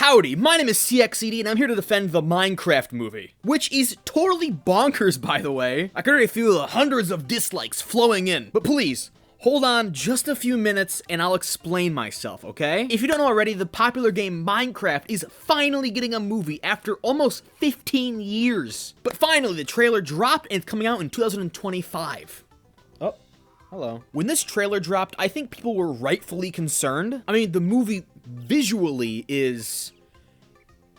Howdy, my name is CXCD and I'm here to defend the Minecraft movie, which is totally bonkers, by the way. I can already feel the hundreds of dislikes flowing in, but please, hold on just a few minutes and I'll explain myself, okay? If you don't know already, the popular game Minecraft is finally getting a movie after almost 15 years. But finally, the trailer dropped and it's coming out in 2025. Oh, hello. When this trailer dropped, I think people were rightfully concerned. I mean, the movie visually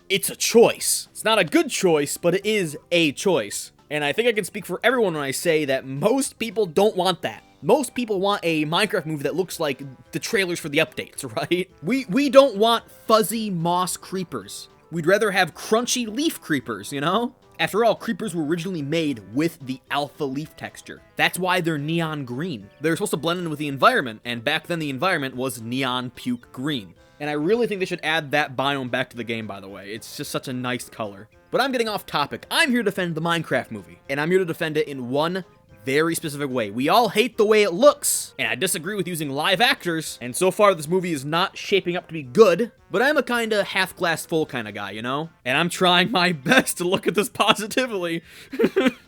it's a choice. It's not a good choice, but it is a choice. And I think I can speak for everyone when I say that most people don't want that. Most people want a Minecraft movie that looks like the trailers for the updates, right? We don't want fuzzy moss creepers. We'd rather have crunchy leaf creepers, you know? After all, creepers were originally made with the alpha leaf texture. That's why they're neon green. They're supposed to blend in with the environment, and back then the environment was neon puke green. And I really think they should add that biome back to the game, by the way. It's just such a nice color. But I'm getting off topic. I'm here to defend the Minecraft movie, and I'm here to defend it in one very specific way. We all hate the way it looks, and I disagree with using live actors, and so far this movie is not shaping up to be good, but I'm a kinda half glass full kind of guy, you know? And I'm trying my best to look at this positively.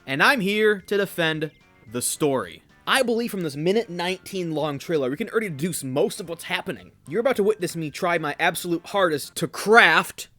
And I'm here to defend the story. I believe from this minute 19 long trailer, we can already deduce most of what's happening. You're about to witness me try my absolute hardest to craft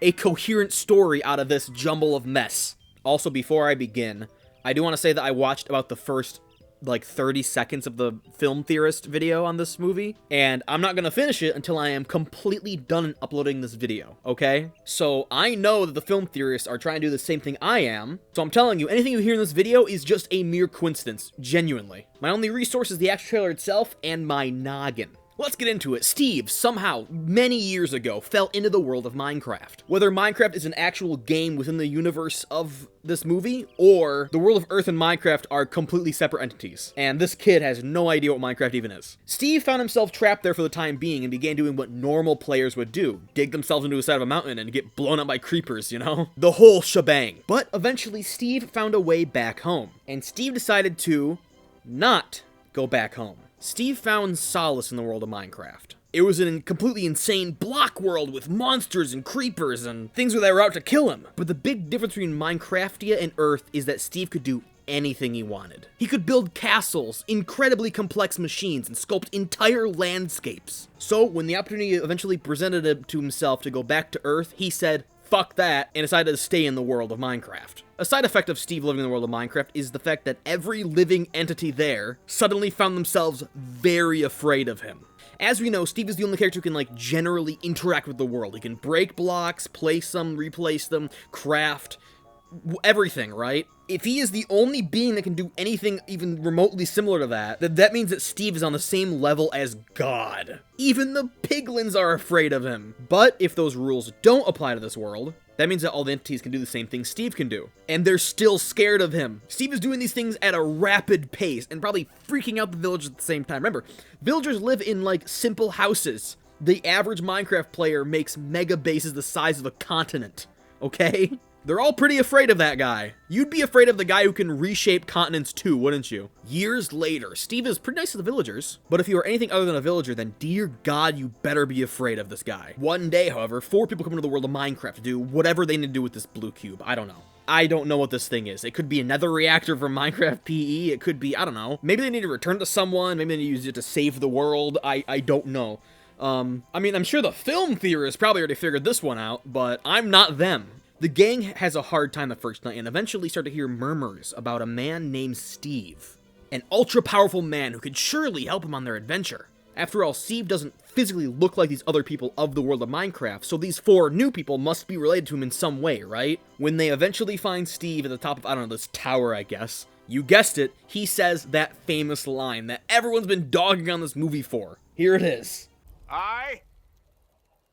a coherent story out of this jumble of mess. Also, before I begin, I do want to say that I watched about the first, 30 seconds of the Film Theorist video on this movie, and I'm not going to finish it until I am completely done uploading this video, okay? So I know that the Film Theorists are trying to do the same thing I am, so I'm telling you, anything you hear in this video is just a mere coincidence, genuinely. My only resource is the actual trailer itself and my noggin. Let's get into it. Steve, somehow, many years ago, fell into the world of Minecraft. Whether Minecraft is an actual game within the universe of this movie, or the world of Earth and Minecraft are completely separate entities. And this kid has no idea what Minecraft even is. Steve found himself trapped there for the time being and began doing what normal players would do. Dig themselves into the side of a mountain and get blown up by creepers, you know? The whole shebang. But eventually, Steve found a way back home. And Steve decided to not go back home. Steve found solace in the world of Minecraft. It was a completely insane block world with monsters and creepers and things that were out to kill him. But the big difference between Minecraftia and Earth is that Steve could do anything he wanted. He could build castles, incredibly complex machines, and sculpt entire landscapes. So when the opportunity eventually presented it to himself to go back to Earth, he said, fuck that, and decided to stay in the world of Minecraft. A side effect of Steve living in the world of Minecraft is the fact that every living entity there suddenly found themselves very afraid of him. As we know, Steve is the only character who can, generally interact with the world. He can break blocks, place them, replace them, craft, everything, right? If he is the only being that can do anything even remotely similar to that, then that means that Steve is on the same level as God. Even the piglins are afraid of him. But if those rules don't apply to this world, that means that all the entities can do the same thing Steve can do. And they're still scared of him. Steve is doing these things at a rapid pace and probably freaking out the villagers at the same time. Remember, villagers live in, simple houses. The average Minecraft player makes mega bases the size of a continent, okay? They're all pretty afraid of that guy. You'd be afraid of the guy who can reshape continents too, wouldn't you? Years later, Steve is pretty nice to the villagers, but if you are anything other than a villager, then dear God, you better be afraid of this guy. One day, however, 4 people come into the world of Minecraft to do whatever they need to do with this blue cube. I don't know. I don't know what this thing is. It could be another reactor from Minecraft PE. It could be, I don't know. Maybe they need to return it to someone. Maybe they need to use it to save the world. I don't know. I mean, I'm sure the film theorists probably already figured this one out, but I'm not them. The gang has a hard time the first night and eventually start to hear murmurs about a man named Steve. An ultra-powerful man who could surely help them on their adventure. After all, Steve doesn't physically look like these other people of the world of Minecraft, so these 4 new people must be related to him in some way, right? When they eventually find Steve at the top of, I don't know, this tower, I guess. You guessed it, he says that famous line that everyone's been dogging on this movie for. Here it is. I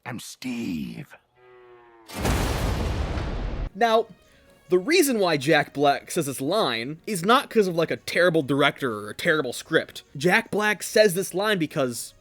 am Steve. Now, the reason why Jack Black says this line is not because of a terrible director or a terrible script. Jack Black says this line because,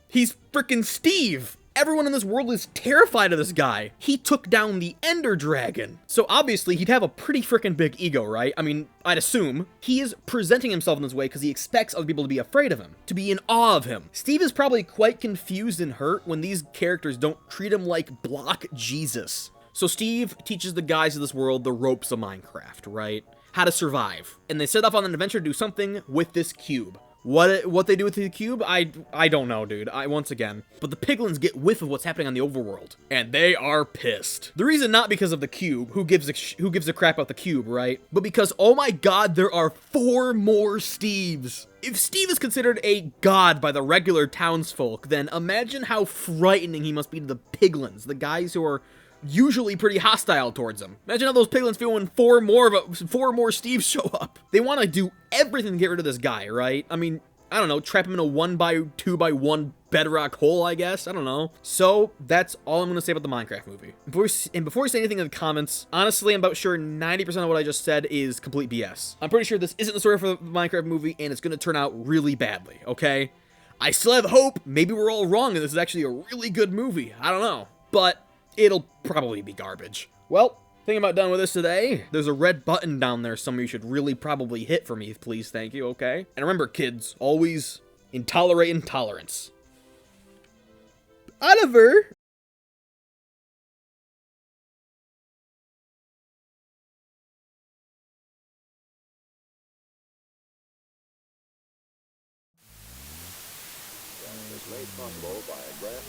he's frickin' Steve. everyone in this world is terrified of this guy. He took down the Ender Dragon. So obviously he'd have a pretty freaking big ego, right? I mean, I'd assume. He is presenting himself in this way because he expects other people to be afraid of him, to be in awe of him. Steve is probably quite confused and hurt when these characters don't treat him like block Jesus. So Steve teaches the guys of this world the ropes of Minecraft, right? How to survive. And they set off on an adventure to do something with this cube. What they do with the cube, I don't know, dude. Once again. But the piglins get whiff of what's happening on the overworld, and they are pissed. The reason not because of the cube, who gives a crap about the cube, right? But because, oh my god, there are 4 more Steves. If Steve is considered a god by the regular townsfolk, then imagine how frightening he must be to the piglins, the guys who are usually pretty hostile towards him. Imagine how those piglins feel when 4 more Steves show up. They want to do everything to get rid of this guy, right? I mean, I don't know, trap him in a 1x2x1 bedrock hole, I guess. I don't know. So that's all I'm going to say about the Minecraft movie. Before we say anything in the comments, honestly, I'm about sure 90% of what I just said is complete BS. I'm pretty sure this isn't the story for the Minecraft movie, and it's going to turn out really badly, okay? I still have hope. Maybe we're all wrong, and this is actually a really good movie. I don't know. But it'll probably be garbage. Well, I think I'm about done with this today. There's a red button down there some of you should really probably hit for me, please, thank you, okay? And remember, kids, always intolerate intolerance. Oliver! Is made possible by a grant